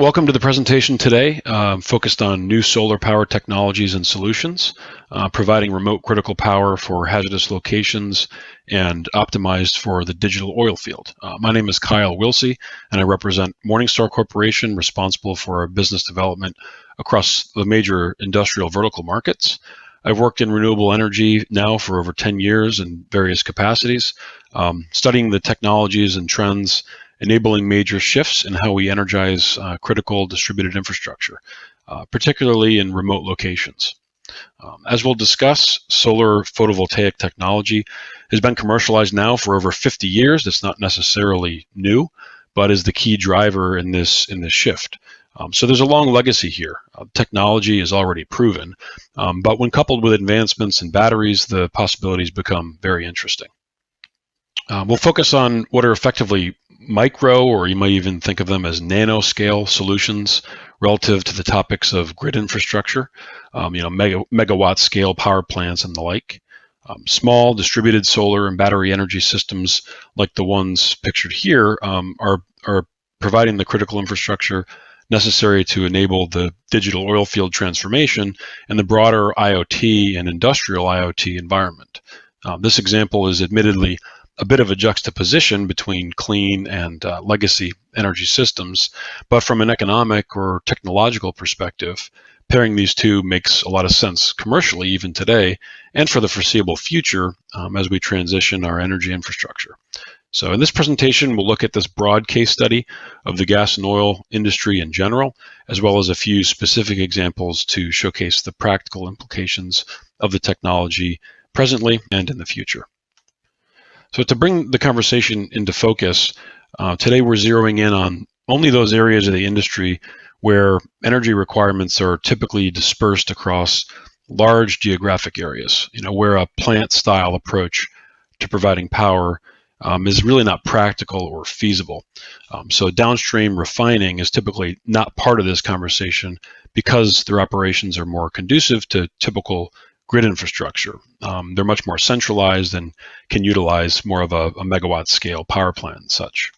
Welcome to the presentation today, focused on new solar power technologies and solutions, providing remote critical power for hazardous locations and optimized for the digital oil field. My name is Kyle Willsey, and I represent Morningstar Corporation, responsible for business development across the major industrial vertical markets. I've worked in renewable energy now for over 10 years in various capacities, studying the technologies and trends enabling major shifts in how we energize critical distributed infrastructure, particularly in remote locations. As we'll discuss, solar photovoltaic technology has been commercialized now for over 50 years. It's not necessarily new, but is the key driver in this shift. So there's a long legacy here. Technology is already proven, but when coupled with advancements in batteries, the possibilities become very interesting. We'll focus on what are effectively micro, or you might even think of them as nanoscale solutions relative to the topics of grid infrastructure, megawatt scale power plants and the like. Small distributed solar and battery energy systems like the ones pictured here are providing the critical infrastructure necessary to enable the digital oil field transformation and the broader IoT and industrial IoT environment. This example is admittedly a bit of a juxtaposition between clean and legacy energy systems, but from an economic or technological perspective, pairing these two makes a lot of sense commercially even today and for the foreseeable future as we transition our energy infrastructure. So in this presentation, we'll look at this broad case study of the gas and oil industry in general, as well as a few specific examples to showcase the practical implications of the technology presently and in the future. So to bring the conversation into focus, today we're zeroing in on only those areas of the industry where energy requirements are typically dispersed across large geographic areas, where a plant-style approach to providing power is really not practical or feasible. So downstream refining is typically not part of this conversation because their operations are more conducive to typical grid infrastructure. They're much more centralized and can utilize more of a megawatt scale power plant and such.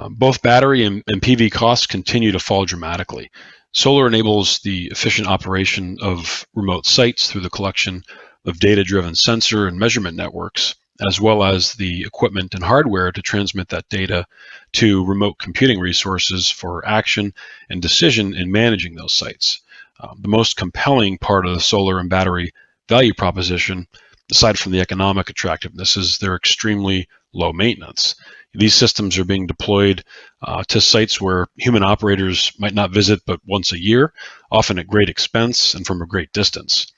Both battery and PV costs continue to fall dramatically. Solar enables the efficient operation of remote sites through the collection of data-driven sensor and measurement networks, as well as the equipment and hardware to transmit that data to remote computing resources for action and decision in managing those sites. The most compelling part of the solar and battery value proposition, aside from the economic attractiveness, is their extremely low maintenance. These systems are being deployed to sites where human operators might not visit but once a year, often at great expense and from a great distance.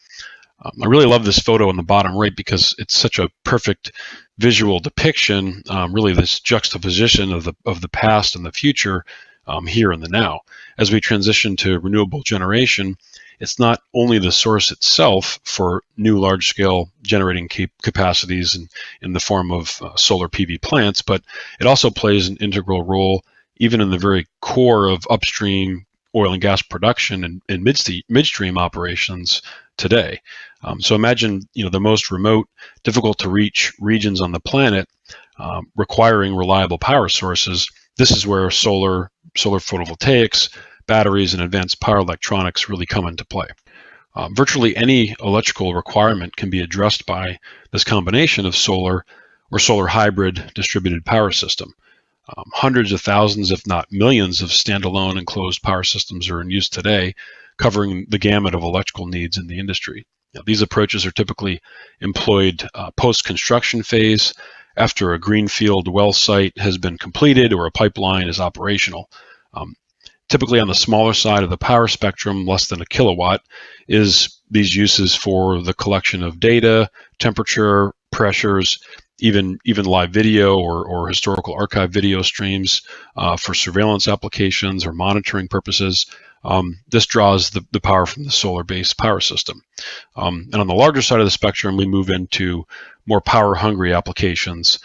I really love this photo on the bottom right because it's such a perfect visual depiction, really this juxtaposition of the past and the future here and the now. As we transition to renewable generation, it's not only the source itself for new large-scale generating capacities in the form of solar PV plants, but it also plays an integral role even in the very core of upstream oil and gas production and midstream operations today. So imagine, the most remote, difficult to reach regions on the planet requiring reliable power sources. This is where solar photovoltaics, batteries, and advanced power electronics really come into play. Virtually any electrical requirement can be addressed by this combination of solar or solar hybrid distributed power system. Hundreds of thousands, if not millions, of standalone enclosed power systems are in use today, covering the gamut of electrical needs in the industry. These approaches are typically employed post-construction phase, after a greenfield well site has been completed or a pipeline is operational. Typically on the smaller side of the power spectrum, less than a kilowatt, is these uses for the collection of data, temperature, pressures, even live video or historical archive video streams for surveillance applications or monitoring purposes. This draws the power from the solar-based power system. And on the larger side of the spectrum, we move into more power-hungry applications,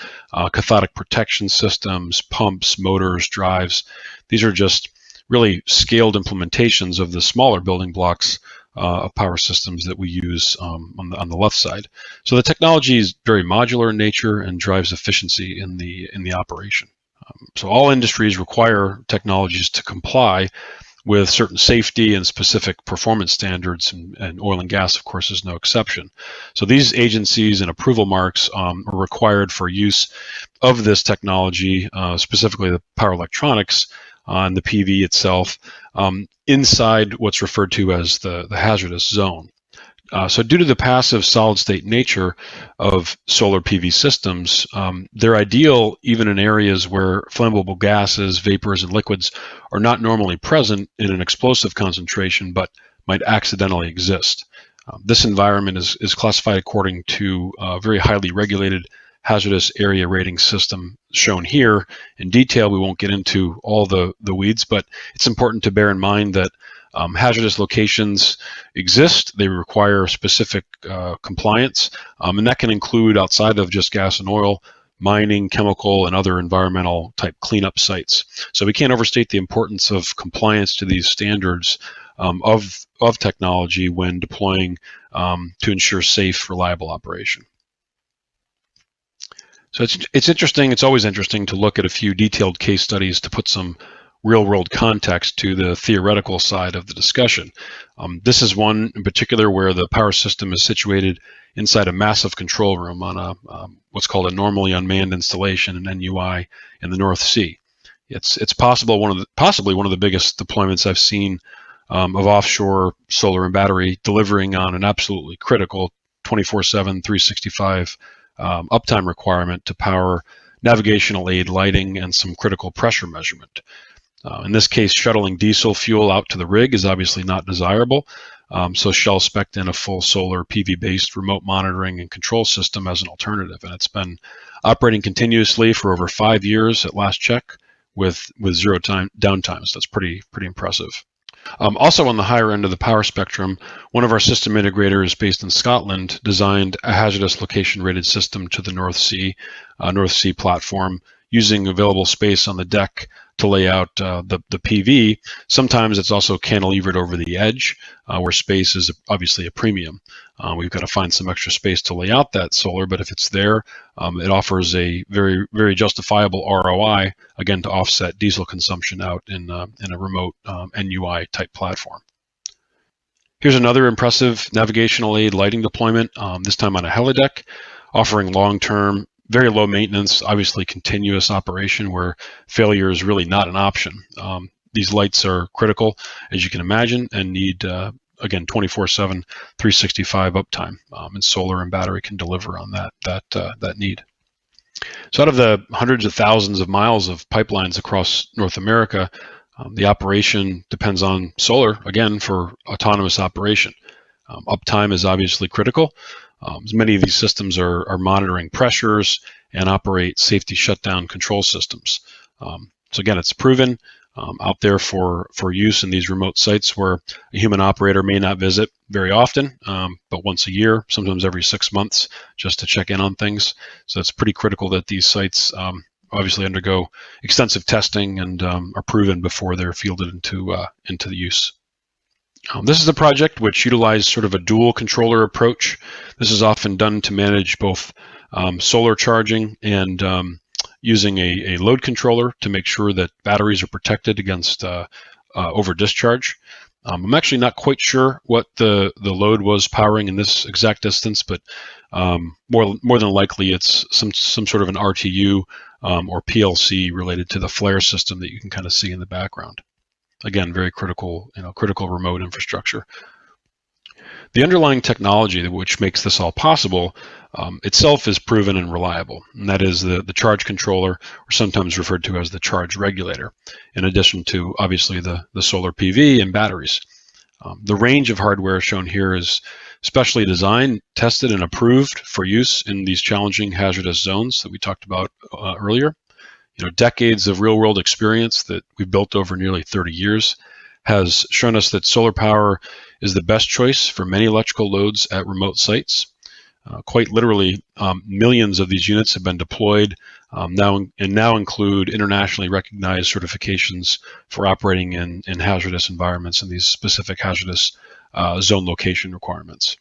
cathodic protection systems, pumps, motors, drives. These are just really scaled implementations of the smaller building blocks of power systems that we use on the left side. So the technology is very modular in nature and drives efficiency in the operation. So all industries require technologies to comply with certain safety and specific performance standards, and oil and gas, of course, is no exception. So these agencies and approval marks are required for use of this technology, specifically the power electronics and the PV itself, inside what's referred to as the hazardous zone. So due to the passive solid-state nature of solar PV systems, they're ideal even in areas where flammable gases, vapors, and liquids are not normally present in an explosive concentration, but might accidentally exist. This environment is classified according to a very highly regulated hazardous area rating system shown here. In detail, we won't get into all the weeds, but it's important to bear in mind that hazardous locations exist. They require specific compliance, and that can include, outside of just gas and oil, mining, chemical, and other environmental type cleanup sites. So we can't overstate the importance of compliance to these standards of technology when deploying to ensure safe, reliable operation. So it's interesting. It's always interesting to look at a few detailed case studies to put some real-world context to the theoretical side of the discussion. This is one in particular where the power system is situated inside a massive control room on a what's called a normally unmanned installation, an NUI, in the North Sea. It's possibly one of the biggest deployments I've seen of offshore solar and battery, delivering on an absolutely critical 24/7, 365 uptime requirement to power navigational aid lighting and some critical pressure measurement. In this case, shuttling diesel fuel out to the rig is obviously not desirable, so Shell spec'd in a full solar PV-based remote monitoring and control system as an alternative, and it's been operating continuously for over 5 years at last check with zero downtime, so that's pretty impressive. Also on the higher end of the power spectrum, one of our system integrators based in Scotland designed a hazardous location rated system to the North Sea platform, using available space on the deck to lay out the PV. Sometimes it's also cantilevered over the edge, where space is obviously a premium. We've got to find some extra space to lay out that solar, but if it's there, it offers a very, very justifiable ROI, again, to offset diesel consumption out in a remote NUI type platform. Here's another impressive navigational aid lighting deployment, this time on a helideck, offering long-term, very low maintenance, obviously continuous operation where failure is really not an option. These lights are critical, as you can imagine, and need, again, 24/7, 365 uptime, and solar and battery can deliver on that need. So out of the hundreds of thousands of miles of pipelines across North America, the operation depends on solar, again, for autonomous operation. Uptime is obviously critical. Many of these systems are monitoring pressures and operate safety shutdown control systems. So again, it's proven out there for use in these remote sites where a human operator may not visit very often, but once a year, sometimes every 6 months, just to check in on things. So it's pretty critical that these sites obviously undergo extensive testing and are proven before they're fielded into the use. This is a project which utilized sort of a dual controller approach. This is often done to manage both solar charging and using a load controller to make sure that batteries are protected against over discharge. I'm actually not quite sure what the load was powering in this exact instance, but more than likely it's some sort of an RTU or PLC related to the flare system that you can kind of see in the background. Again, very critical remote infrastructure. The underlying technology which makes this all possible itself is proven and reliable, and that is the charge controller, or sometimes referred to as the charge regulator, in addition to obviously the solar PV and batteries. The range of hardware shown here is specially designed, tested, and approved for use in these challenging hazardous zones that we talked about earlier. Decades of real-world experience that we've built over nearly 30 years has shown us that solar power is the best choice for many electrical loads at remote sites. Quite literally, millions of these units have been deployed now include internationally recognized certifications for operating in hazardous environments and these specific hazardous zone location requirements.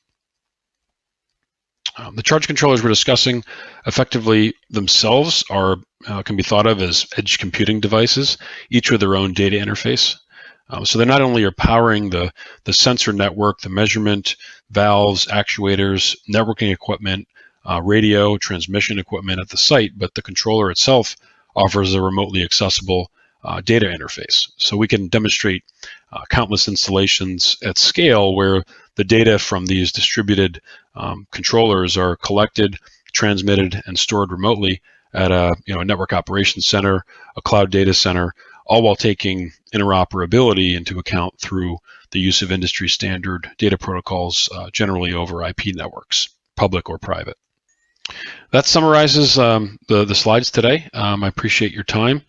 The charge controllers we're discussing effectively themselves can be thought of as edge computing devices, each with their own data interface. So they not only are powering the sensor network, the measurement, valves, actuators, networking equipment, radio, transmission equipment at the site, but the controller itself offers a remotely accessible data interface. So we can demonstrate countless installations at scale where the data from these distributed controllers are collected, transmitted, and stored remotely at a network operations center, a cloud data center, all while taking interoperability into account through the use of industry standard data protocols, generally over IP networks, public or private. That summarizes the slides today. I appreciate your time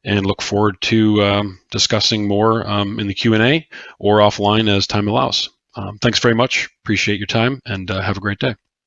and look forward to discussing more in the Q&A or offline as time allows. Thanks very much. Appreciate your time, and have a great day.